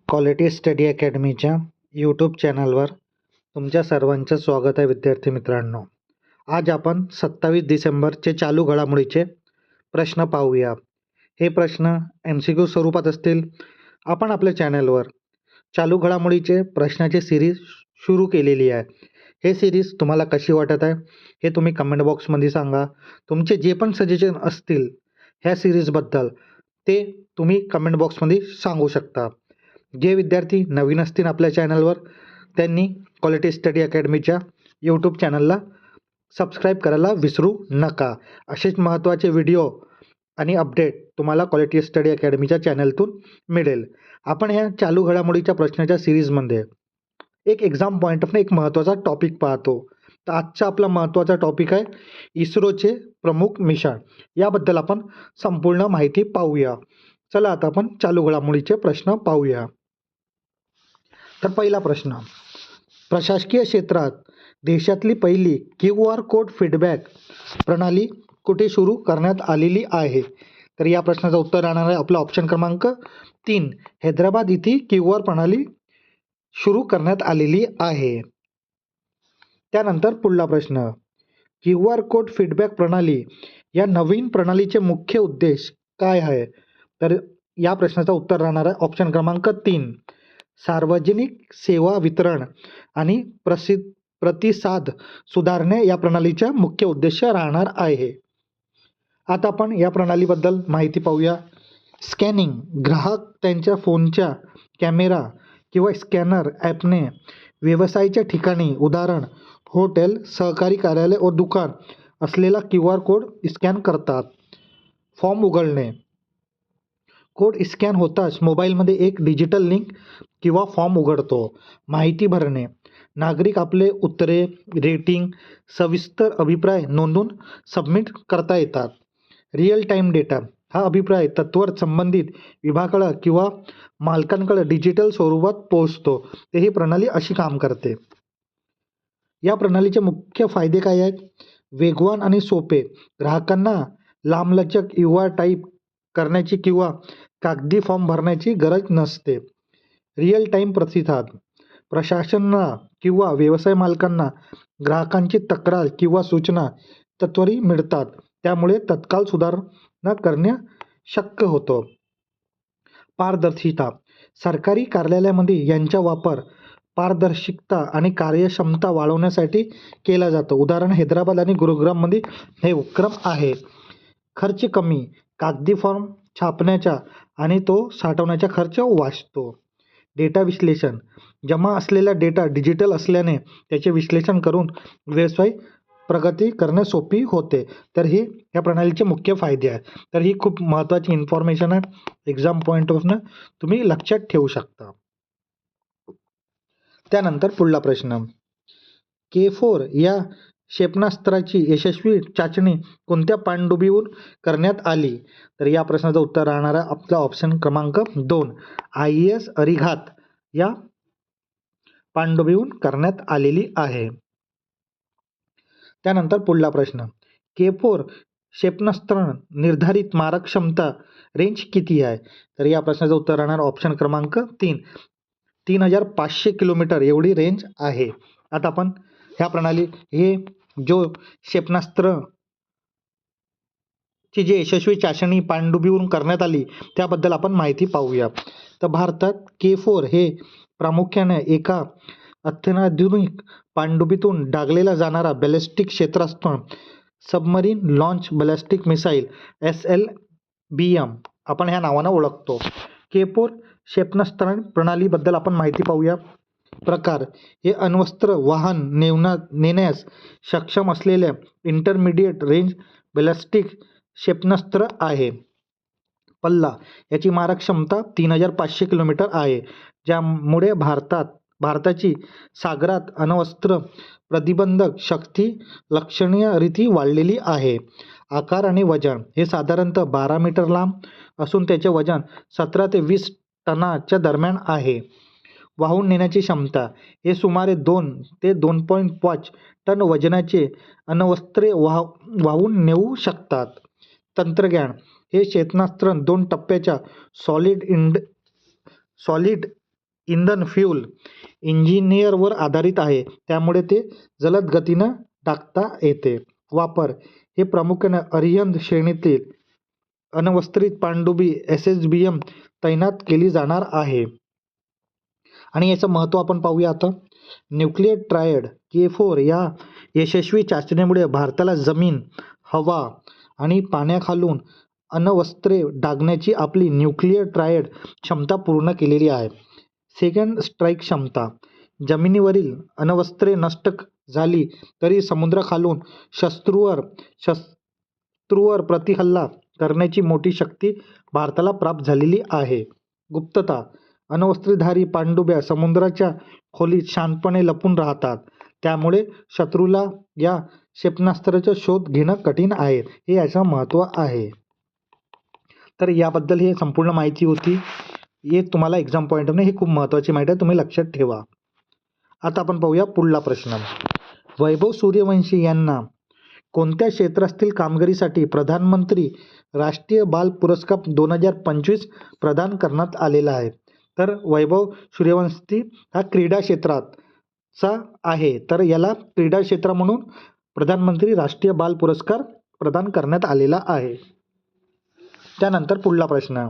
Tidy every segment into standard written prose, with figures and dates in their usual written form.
Quality study अकॅडमीच्या YouTube चॅनलवर तुमच्या सर्वांचं स्वागत आहे विद्यार्थी मित्रांनो. आज आपण 27 डिसेंबरचे चालू घडामोडीचे प्रश्न पाहूया. हे प्रश्न MCQ स्वरूपात असतील. आपण आपल्या चॅनलवर चालू घडामोडीचे प्रश्नाची सिरीज सुरू केलेली आहे. हे सिरीज तुम्हाला कशी वाटत आहे हे तुम्ही कमेंट बॉक्समध्ये सांगा. तुमचे जे पण सजेशन असतील ह्या सिरीजबद्दल ते तुम्ही कमेंट बॉक्समध्ये सांगू शकता. जे विद्यार्थी नवीन असतील आपल्या चॅनलवर त्यांनी क्वालिटी स्टडी अकॅडमीच्या यूट्यूब चॅनलला सबस्क्राईब करायला विसरू नका. असेच महत्त्वाचे व्हिडिओ आणि अपडेट तुम्हाला क्वालिटी स्टडी अकॅडमीच्या चॅनलतून मिळेल. आपण ह्या चालू घडामोडीच्या प्रश्नाच्या सिरीजमध्ये एक एक्झाम पॉईंट ऑफ एक महत्त्वाचा टॉपिक पाहतो. तर आजचा आपला महत्त्वाचा टॉपिक आहे इस्रोचे प्रमुख मिशन. याबद्दल आपण संपूर्ण माहिती पाहूया. चला आता आपण चालू घडामोडीचे प्रश्न पाहूया. तर पहिला प्रश्न, प्रशासकीय क्षेत्रात देशातली पहिली QR कोड फीडबॅक प्रणाली कुठे सुरू करण्यात आलेली आहे? तर या प्रश्नाचं उत्तर राहणार आहे आपला ऑप्शन क्रमांक 3, हैदराबाद इथे QR प्रणाली सुरू करण्यात आलेली आहे. त्यानंतर पुढला प्रश्न, QR कोड फीडबॅक प्रणाली या नवीन प्रणालीचे मुख्य उद्देश काय आहे? तर या प्रश्नाचं उत्तर राहणार आहे ऑप्शन क्रमांक 3, सार्वजनिक सेवा वितरण आणि प्रतिसाद सुधारणे या प्रणालीचा मुख्य उद्देश राहणार आहे. आता आपण या प्रणालीबद्दल माहिती पाहूया. स्कॅनिंग, ग्राहक त्यांच्या फोनच्या कॅमेरा किंवा स्कॅनर ॲपने व्यवसायाच्या ठिकाणी उदाहरण हॉटेल, सहकारी कार्यालय व दुकान असलेला QR कोड स्कॅन करतात. फॉर्म उघडणे, कोड स्कॅन होताच मोबाईलमध्ये एक डिजिटल लिंक किंवा फॉर्म उघडतो. माहिती भरणे, नागरिक आपले उत्तरे, रेटिंग, सविस्तर अभिप्राय नोंदवून सबमिट करता येतात. रिअल टाईम डेटा, हा अभिप्राय तत्वर संबंधित विभागाकडे किंवा मालकांकडे डिजिटल स्वरूपात पोहोचतो. ते ही प्रणाली अशी काम करते. या प्रणालीचे मुख्य फायदे काय आहेत? वेगवान आणि सोपे, ग्राहकांना लांबलचक UI टाईप करण्याची किंवा कागदी फॉर्म भरण्याची गरज नसते. रिअल टाईम प्रतिसाद, प्रशासनाला किंवा व्यवसाय मालकांना ग्राहकांची तक्रार किंवा सूचना त्वरित मिळतात. त्यामुळे तत्काळ सुधारणा करणे शक्य होतं. पारदर्शिता, सरकारी कार्यालयामध्ये यांचा वापर पारदर्शकता आणि कार्यक्षमता वाढवण्यासाठी केला जातो. उदाहरण हैदराबाद आणि गुरुग्राममध्ये हे उपक्रम आहे. खर्च कमी, कागदी फॉर्म छापण्याचा आणि तो साठवण्याचा खर्च वाचतो. डेटा विश्लेषण, जमा असलेला डेटा डिजिटल असल्याने त्याचे विश्लेषण करून व्यवसाय प्रगती करणे सोपी होते. तर हे या प्रणालीचे मुख्य फायदे आहेत. तर ही खूप महत्त्वाची इन्फॉर्मेशन आहे. एक्झाम पॉईंट ऑफनं तुम्ही लक्षात ठेवू शकता. त्यानंतर पुढला प्रश्न, K4 या क्षेपणास्त्राची यशस्वी चाचणी कोणत्या पाणडुबीवर करण्यात आली? तर या प्रश्नाचं उत्तर राहणार आहे आपला ऑप्शन क्रमांक 2, IS अरिघात या पाणडुबीवर करण्यात आलेली आहे. त्यानंतर पुढला प्रश्न, K4 क्षेपणास्त्र निर्धारित मारक क्षमता रेंज किती आहे? तर या प्रश्नाचं उत्तर राहणार ऑप्शन क्रमांक 3, 3500 किलोमीटर एवढी रेंज आहे. आता आपण ह्या प्रणाली हे जो क्षेपणास्त्र ची जी यशस्वी चाचणी पाणडुबीवरून करण्यात आली त्याबद्दल आपण माहिती पाहूया. तर भारतात K4 हे प्रामुख्याने एका अत्याधुनिक पाणडुबीतून डागलेला जाणारा बॅलिस्टिक क्षेपणास्त्र submarine launch ballistic missile SLBM आपण ह्या नावानं ओळखतो. K4 क्षेपणास्त्र प्रणालीबद्दल आपण माहिती पाहूया. प्रकार, हे अण्वस्त्र वाहन नेण्यास सक्षम असलेले इंटरमिडिएट रेंज बॅलिस्टिक क्षेपणास्त्र आहे. पल्ला, याची मारक क्षमता 3500 किलोमीटर आहे. ज्यामुळे भारताची सागरात अण्वस्त्र प्रतिबंधक शक्ती लक्षणीयरीत्या वाढलेली आहे. आकार आणि वजन, हे साधारणतः 12 मीटर लांब असून त्याचे वजन 17 ते 20 टनाच्या दरम्यान आहे. वाहून नेण्याची क्षमता, हे सुमारे 2 ते 2.5 टन वजनाचे अण्वस्त्रे वाहून नेऊ शकतात. तंत्रज्ञान, हे क्षेपणास्त्र 2 टप्प्याच्या सॉलिड इंधन फ्यूल इंजिनियरवर आधारित आहे, त्यामुळे ते जलद गतीनं टाकता येते. वापर हे प्रामुख्याने अरिहंत श्रेणीतील अण्वस्त्रित पाणडुबी SSBM तैनात केली जाणार आहे. आणि याचं महत्त्व आपण पाहूया आता. न्यूक्लियर ट्रायड K4 या यशस्वी चाचणीमुळे भारताला जमीन, हवा आणि पाण्याखालून अण्वस्त्रे डागण्याची आपली न्यूक्लियर ट्रायड क्षमता पूर्ण केलेली आहे. सेकंड स्ट्राईक क्षमता जमिनीवरील अण्वस्त्रे नष्ट झाली तरी समुद्राखालून शत्रूवर प्रतिहल्ला करण्याची मोठी शक्ती भारताला प्राप्त झालेली आहे. गुप्तता अण्वस्त्रधारी पाणडुब्या समुद्राच्या खोलीत शांतपणे लपून राहतात, त्यामुळे शत्रूला या क्षेपणास्त्राचा शोध घेणं कठीण आहे. हे याचं महत्त्व आहे. तर याबद्दल ही संपूर्ण माहिती होती. हे तुम्हाला एक्झाम पॉईंटने ही खूप महत्त्वाची माहिती आहे, तुम्ही लक्षात ठेवा. आता आपण पाहूया पुढला प्रश्न. वैभव सूर्यवंशी यांना कोणत्या क्षेत्रातील कामगिरीसाठी प्रधानमंत्री राष्ट्रीय बाल पुरस्कार 2025 प्रदान करण्यात आलेला आहे? तर वैभव सूर्यवंशी हा क्रीडा क्षेत्राचा आहे, तर याला क्रीडा क्षेत्र म्हणून प्रधानमंत्री राष्ट्रीय बाल पुरस्कार प्रदान करण्यात आलेला आहे. त्यानंतर पुढला प्रश्न.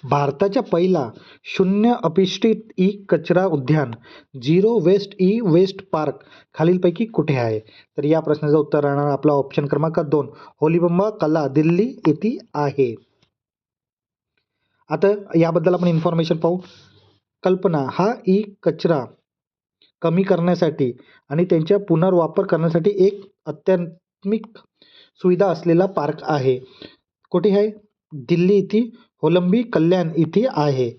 भारताचा पहिला शून्य अपशिष्ट ई कचरा उद्यान zero waste e waste park खालीलपैकी कुठे आहे? तर या प्रश्नाचं उत्तर राहणार आपला ऑप्शन क्रमांक 2 होलीबंबा कला दिल्ली येथे आहे. आता याबद्दल आपण इन्फॉर्मेशन पाहू. कल्पना हा ई कचरा कमी करण्यासाठी आणि त्यांचा पुनर्वापर करण्यासाठी एक अत्याधुनिक सुविधा असलेला पार्क आहे. कुठे आहे? दिल्ली येथे होलंबी कल्याण इथे आहे.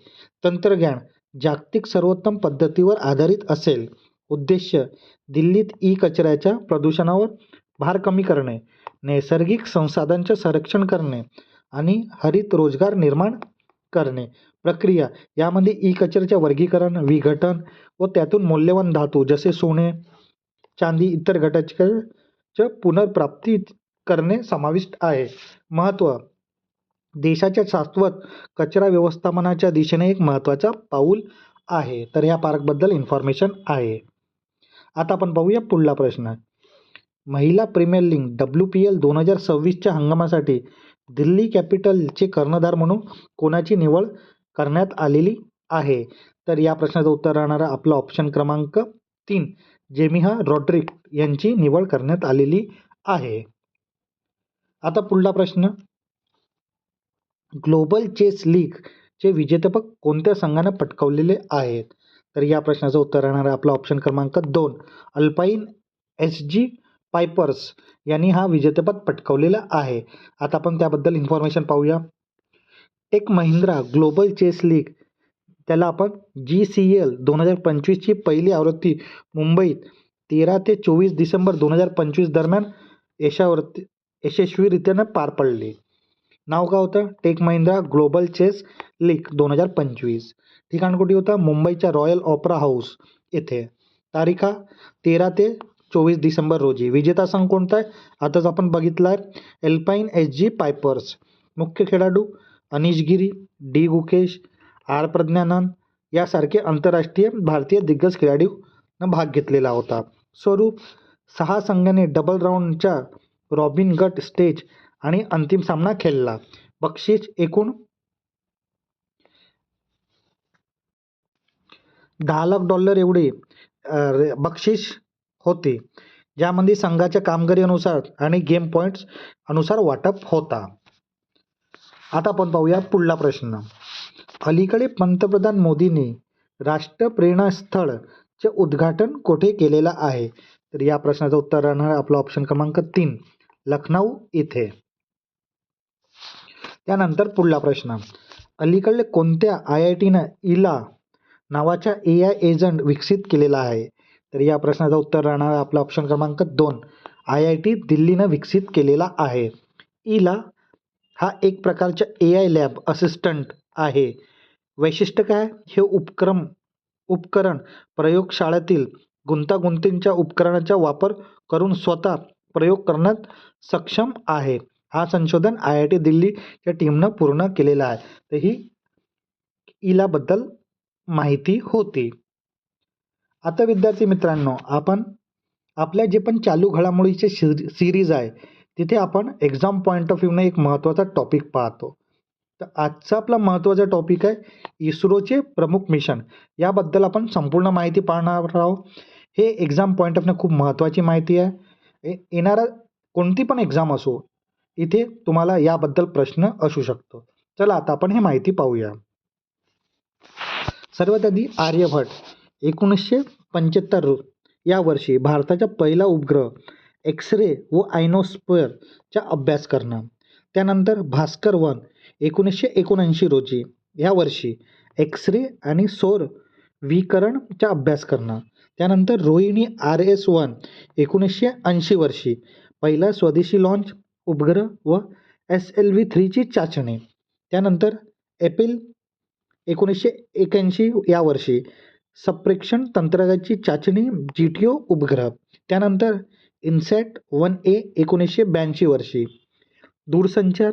तंत्रज्ञान जागतिक सर्वोत्तम पद्धतीवर आधारित असेल. उद्देश दिल्लीत ई कचऱ्याच्या प्रदूषणावर भार कमी करणे, नैसर्गिक संसाधनांचे संरक्षण करणे आणि हरित रोजगार निर्माण करणे. प्रक्रिया यामध्ये ई कचऱ्याचे वर्गीकरण, विघटन व त्यातून मौल्यवान धातू जसे सोने, चांदी इतर घटकांची पुनर्प्राप्ती करणे समाविष्ट आहे. महत्त्व देशाच्या शाश्वत कचरा व्यवस्थापनाच्या दिशेने एक महत्त्वाचा पाऊल आहे. तर ह्या पार्कबद्दल इन्फॉर्मेशन आहे. आता आपण पाहूया पुढला प्रश्न. महिला प्रीमियर लीग WPL 2026च्या हंगामासाठी दिल्ली कॅपिटलचे कर्णधार म्हणून कोणाची निवड करण्यात आलेली आहे? तर या प्रश्नाचं उत्तर राहणार आपला ऑप्शन क्रमांक 3 जेमिहा रॉड्रिग्ज यांची निवड करण्यात आलेली आहे. आता पुढला प्रश्न. ग्लोबल चेस लीग चे विजेतेपद कोणत्या संघाने पटकावलेले आहेत? तर या प्रश्नाचं उत्तर राहणार आपला ऑप्शन क्रमांक 2 अल्पाईन SG पायपर्स यांनी हा विजेतेपद पटकावलेला आहे. आता आपण त्याबद्दल इन्फॉर्मेशन पाहूया. Tech Mahindra Global Chess League त्याला आपण GCL 2025ची पहिली आवृत्ती मुंबईत 13 ते 24 डिसेंबर 2025 दरम्यान यशस्वीरित्याने पार पडली. नाव काय होतं? Tech Mahindra Global Chess League 2025. ठिकाण कुठे होतं? मुंबईच्या रॉयल ऑपरा हाऊस येथे. तारीख 13 ते 24 डिसेंबर रोजी. विजेता संघ कोणता आहे? आताच आपण बघितला आहे, अल्पाईन SG पायपर्स. मुख्य खेळाडू अनिश गिरी, D गुकेश, R प्रज्ञानंद यासारखे आंतरराष्ट्रीय भारतीय दिग्गज खेळाडूंना भाग घेतलेला होता. स्वरूप 6 संघांनी डबल राऊंडच्या रॉबिन गट स्टेज आणि अंतिम सामना खेळला. बक्षीस एकूण $10 लाख एवढे बक्षीस होते, ज्यामध्ये संघाच्या कामगिरी अनुसार आणि गेम पॉईंट्स अनुसार वाटप होता. आता आपण पाहूया पुढला प्रश्न. अलीकडे पंतप्रधान मोदींनी राष्ट्रप्रेरणा स्थळचे उद्घाटन कुठे केलेलं आहे? तर या प्रश्नाचं उत्तर राहणार आपला ऑप्शन क्रमांक 3 लखनौ येथे. त्यानंतर पुढला प्रश्न. अलीकडे कोणत्या IITनं इला नावाचा AI एजंट विकसित केलेला आहे? तर या प्रश्नाचं उत्तर राहणार आपला ऑप्शन क्रमांक 2 IIT दिल्लीनं विकसित केलेला आहे. इला हा एक प्रकारचा AI लॅब असिस्टंट आहे. वैशिष्ट्य काय? हे उपकरण प्रयोगशाळेतील गुंतागुंतीच्या उपकरणांचा वापर करून स्वतः प्रयोग करण्यात सक्षम आहे. हा संशोधन IIT दिल्लीच्या टीमनं पूर्ण केलेला आहे. तर ही इलाबद्दल माहिती होती. आता विद्यार्थी मित्रांनो, आपण आपल्या जे पण चालू घडामोडीचे सिरीज आहे, तिथे आपण एक्झाम पॉईंट ऑफ व्ह्यूने एक महत्त्वाचा टॉपिक पाहतो. तर आजचा आपला महत्त्वाचा टॉपिक आहे इस्रोचे प्रमुख मिशन. याबद्दल आपण संपूर्ण माहिती पाहणार आहोत. हे एक्झाम पॉईंट ऑफ व्ह्यूने खूप महत्त्वाची माहिती आहे. येणारा कोणती पण एक्झाम असो, इथे तुम्हाला याबद्दल प्रश्न असू शकतो. चला आता आपण हे माहिती पाहूया. सर्वात आधी आर्यभट्ट 1975 या वर्षी भारताचा पहिला उपग्रह एक्स-रे व आयनोस्फिअरचा अभ्यास करणं. त्यानंतर भास्कर 1 1979 रोजी या वर्षी एक्स-रे आणि सौर विकिरणचा अभ्यास करणं. त्यानंतर रोहिणी RS-1 1980 वर्षी पहिला स्वदेशी लॉन्च उपग्रह व SLV-3ची चाचणी. त्यानंतर एप्रिल 1981 या वर्षी संप्रेषण तंत्रज्ञानाची चाचणी GTO उपग्रह. त्यानंतर इन्सॅट 1A 1982 वर्षी दूरसंचार,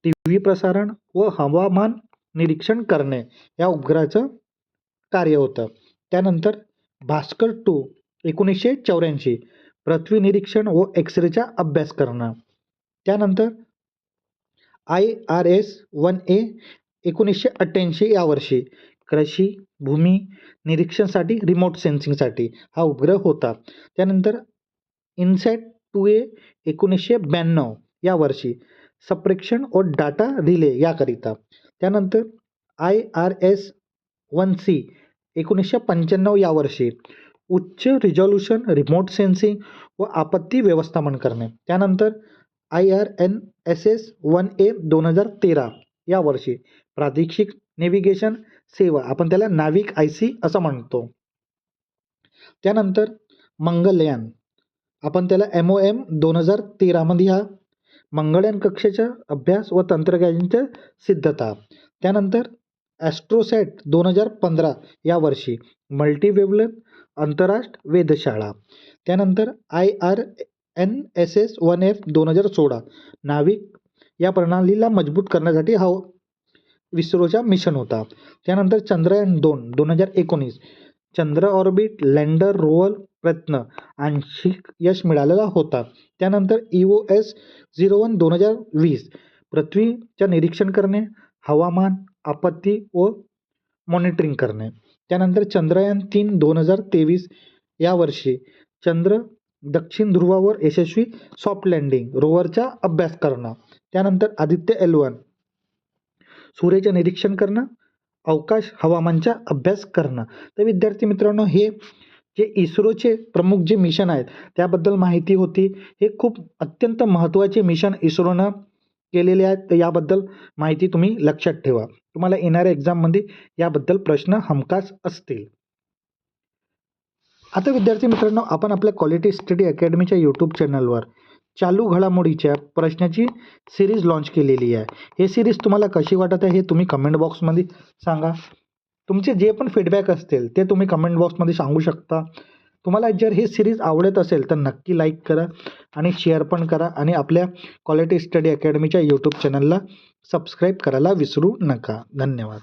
TV प्रसारण व हवामान निरीक्षण करणे या उपग्रहाचं कार्य होतं. त्यानंतर भास्कर 2 1984 पृथ्वी निरीक्षण व एक्स-रेचा अभ्यास करणं. त्यानंतर IRS-1A 1988 या वर्षी कृषी भूमी निरीक्षणासाठी रिमोट सेन्सिंगसाठी हा उपग्रह होता. त्यानंतर इन्सॅट 2A 1992 या वर्षी संप्रेषण व डाटा रिले याकरिता. त्यानंतर IRS-1C 1995 या वर्षी उच्च रिझोल्यूशन रिमोट सेन्सिंग व आपत्ती व्यवस्थापन करणे. त्यानंतर IRNSS-1A 2013 या वर्षी प्रादेशिक नेव्हिगेशन सेवा, आपण त्याला नाविक IC असं म्हणतो. त्यानंतर मंगलयान, आपण त्याला MOM 2013 मध्ये हा मंगळयान कक्षाचा अभ्यास व तंत्रज्ञानाची सिद्धता. त्यानंतर ॲस्ट्रोसॅट 2015 या वर्षी मल्टीवेव्हलेंथ आंतरराष्ट्रीय वेधशाळा. त्यानंतर IRNSS-1F 2016 नाविक या प्रणालीला मजबूत करण्यासाठी हा इस्रोचा मिशन होता. त्यानंतर चंद्रयान 2 2019 चंद्र ऑर्बिट लँडर रोवर प्रयत्न आंशिक यश मिळालेला होता. त्यानंतर EOS-01 2020 पृथ्वीचे निरीक्षण करणे, हवामान आपत्ती व मॉनिटरिंग करणे. त्यानंतर चंद्रयान 3 2023 या वर्षी चंद्र दक्षिण ध्रुवावर यशस्वी सॉफ्ट लँडिंग रोवरचा अभ्यास करणं. त्यानंतर आदित्य L1 सूर्याचे निरीक्षण करणं, अवकाश हवामानचा अभ्यास करणं. तर विद्यार्थी मित्रांनो, हे जे इस्रोचे प्रमुख जे मिशन आहेत त्याबद्दल माहिती होती. हे खूप अत्यंत महत्त्वाचे मिशन इस्रोनं केलेले आहेत. तर याबद्दल माहिती तुम्ही लक्षात ठेवा. तुम्हाला येणाऱ्या एक्झाममध्ये याबद्दल प्रश्न हमखास असतील. आता विद्यार्थी मित्रांनो, आपण आपल्या क्वालिटी स्टडी अकॅडमीच्या यूट्यूब चॅनलवर चालू घडामोडीच्या प्रश्नाची सिरीज लॉन्च केलेली आहे. हे सिरीज तुम्हाला कशी वाटत आहे हे तुम्ही कमेंट बॉक्समध्ये सांगा. तुमचे जे पण फीडबॅक असतील ते तुम्ही कमेंट बॉक्समध्ये सांगू शकता. तुम्हाला जर हे सिरीज आवडत असेल तर नक्की लाईक करा आणि शेअर पण करा आणि आपल्या क्वालिटी स्टडी अकॅडमीच्या यूट्यूब चॅनलला सबस्क्राईब करायला विसरू नका. धन्यवाद.